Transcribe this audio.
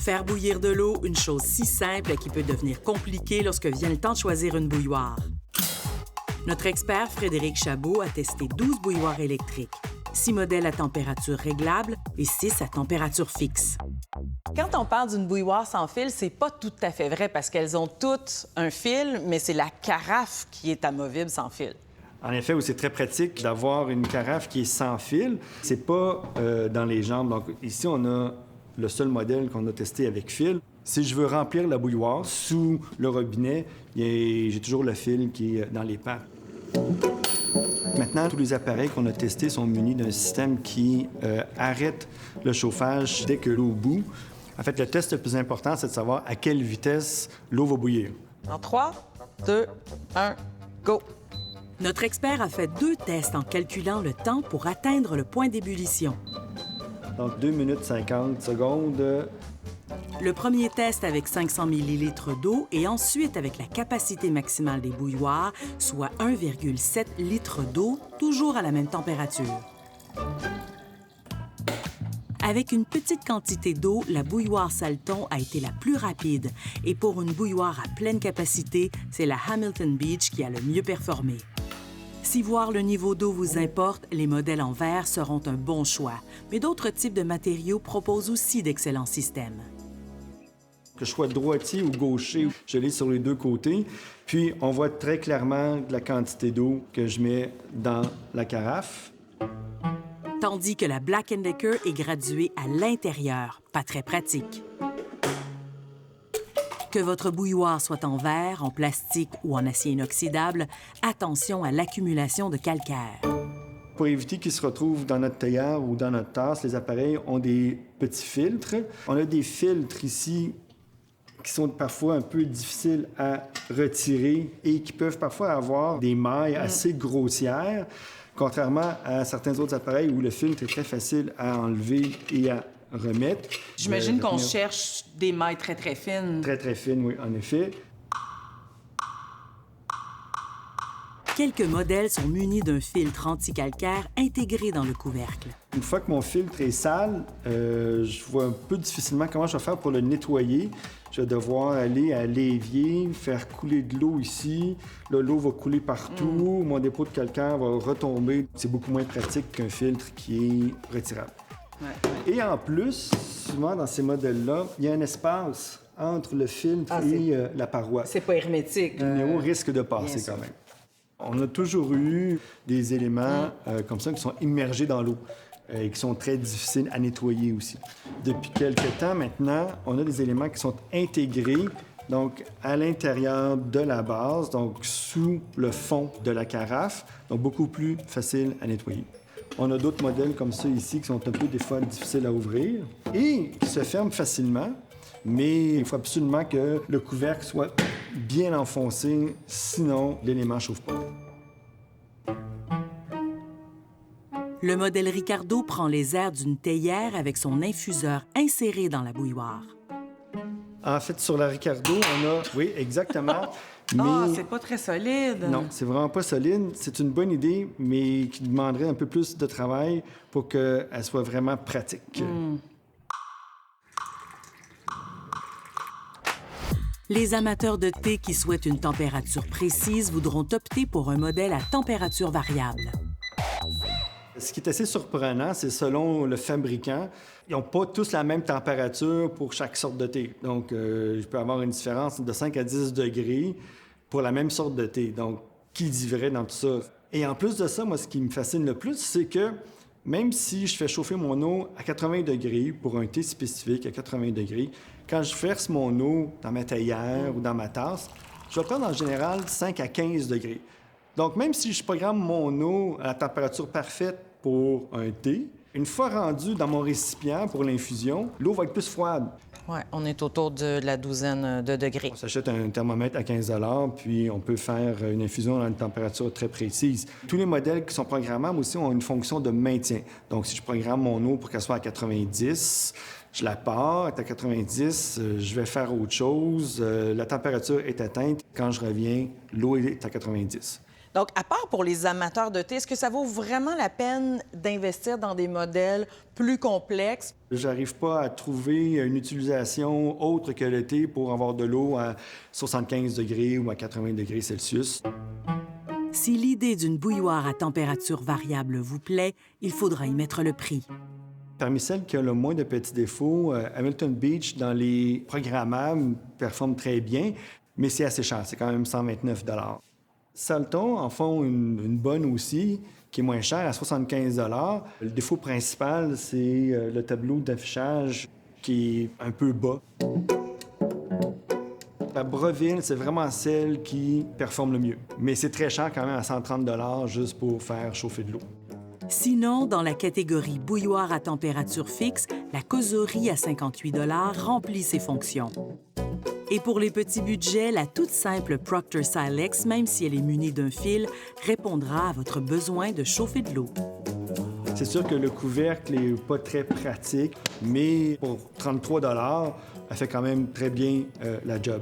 Faire bouillir de l'eau, une chose si simple qui peut devenir compliquée lorsque vient le temps de choisir une bouilloire. Notre expert Frédéric Chabot a testé 12 bouilloires électriques, 6 modèles à température réglable et 6 à température fixe. Quand on parle d'une bouilloire sans fil, c'est pas tout à fait vrai parce qu'elles ont toutes un fil, mais c'est la carafe qui est amovible sans fil. En effet, oui, c'est très pratique d'avoir une carafe qui est sans fil. C'est pas dans les jambes. Donc ici, on a le seul modèle qu'on a testé avec fil. Si je veux remplir la bouilloire sous le robinet, j'ai toujours le fil qui est dans les pattes. Maintenant, tous les appareils qu'on a testés sont munis d'un système qui arrête le chauffage dès que l'eau bout. En fait, le test le plus important, c'est de savoir à quelle vitesse l'eau va bouillir. En 3, 2, 1, go! Notre expert a fait 2 tests en calculant le temps pour atteindre le point d'ébullition. Donc, 2 minutes 50 secondes. Le premier test avec 500 ml d'eau et ensuite avec la capacité maximale des bouilloires, soit 1,7 litres d'eau, toujours à la même température. Avec une petite quantité d'eau, la bouilloire Salton a été la plus rapide. Et pour une bouilloire à pleine capacité, c'est la Hamilton Beach qui a le mieux performé. Si voir le niveau d'eau vous importe, les modèles en verre seront un bon choix. Mais d'autres types de matériaux proposent aussi d'excellents systèmes. Que je sois droitier ou gaucher, je l'ai sur les deux côtés. Puis, on voit très clairement la quantité d'eau que je mets dans la carafe. Tandis que la Black & Decker est graduée à l'intérieur, pas très pratique. Que votre bouilloire soit en verre, en plastique ou en acier inoxydable, attention à l'accumulation de calcaire. Pour éviter qu'ils se retrouvent dans notre théière ou dans notre tasse, les appareils ont des petits filtres. On a des filtres ici qui sont parfois un peu difficiles à retirer et qui peuvent parfois avoir des mailles assez grossières, contrairement à certains autres appareils où le filtre est très facile à enlever et à remettre. J'imagine qu'on cherche des mailles très, très fines. Très, très fines, oui, en effet. Quelques modèles sont munis d'un filtre anti-calcaire intégré dans le couvercle. Une fois que mon filtre est sale, je vois un peu difficilement comment je vais faire pour le nettoyer. Je vais devoir aller à l'évier, faire couler de l'eau ici. Là, l'eau va couler partout. Mon dépôt de calcaire va retomber. C'est beaucoup moins pratique qu'un filtre qui est retirable. Ouais. Et en plus, souvent dans ces modèles-là, il y a un espace entre le filtre et la paroi. C'est pas hermétique. Le néo risque de passer quand même. On a toujours eu des éléments comme ça qui sont immergés dans l'eau et qui sont très difficiles à nettoyer aussi. Depuis quelques temps maintenant, on a des éléments qui sont intégrés donc à l'intérieur de la base, donc sous le fond de la carafe, donc beaucoup plus facile à nettoyer. On a d'autres modèles comme ça ici qui sont un peu des fois difficiles à ouvrir et qui se ferment facilement, mais il faut absolument que le couvercle soit bien enfoncé, sinon l'élément ne chauffe pas. Le modèle Ricardo prend les airs d'une théière avec son infuseur inséré dans la bouilloire. En fait, sur la Ricardo, on a... Oui, exactement. Mais... Ah, c'est pas très solide. Non, c'est vraiment pas solide. C'est une bonne idée, mais qui demanderait un peu plus de travail pour qu'elle soit vraiment pratique. Les amateurs de thé qui souhaitent une température précise voudront opter pour un modèle à température variable. Ce qui est assez surprenant, c'est selon le fabricant, ils n'ont pas tous la même température pour chaque sorte de thé. Donc, je peux avoir une différence de 5 à 10 degrés pour la même sorte de thé. Donc, qui dit vrai dans tout ça? Et en plus de ça, moi, ce qui me fascine le plus, c'est que même si je fais chauffer mon eau à 80 degrés pour un thé spécifique à 80 degrés, quand je verse mon eau dans ma théière ou dans ma tasse, je vais prendre en général 5 à 15 degrés. Donc, même si je programme mon eau à la température parfaite pour un thé, une fois rendu dans mon récipient pour l'infusion, l'eau va être plus froide. Oui, on est autour de la douzaine de degrés. On s'achète un thermomètre à 15 $, puis on peut faire une infusion à une température très précise. Tous les modèles qui sont programmables aussi ont une fonction de maintien. Donc, si je programme mon eau pour qu'elle soit à 90, je la pars, elle est à 90, je vais faire autre chose. La température est atteinte. Quand je reviens, l'eau est à 90. Donc, à part pour les amateurs de thé, est-ce que ça vaut vraiment la peine d'investir dans des modèles plus complexes? J'arrive pas à trouver une utilisation autre que le thé pour avoir de l'eau à 75 degrés ou à 80 degrés Celsius. Si l'idée d'une bouilloire à température variable vous plaît, il faudra y mettre le prix. Parmi celles qui ont le moins de petits défauts, Hamilton Beach, dans les programmables, performe très bien, mais c'est assez cher. C'est quand même 129 $. Salton en font une bonne aussi, qui est moins chère, à 75 $. Le défaut principal, c'est le tableau d'affichage qui est un peu bas. La Breville, c'est vraiment celle qui performe le mieux. Mais c'est très cher quand même, à 130 $ juste pour faire chauffer de l'eau. Sinon, dans la catégorie bouilloire à température fixe, la causerie à 58 $ remplit ses fonctions. Et pour les petits budgets, la toute simple Proctor Silex, même si elle est munie d'un fil, répondra à votre besoin de chauffer de l'eau. C'est sûr que le couvercle n'est pas très pratique, mais pour 33 $, elle fait quand même très bien la job.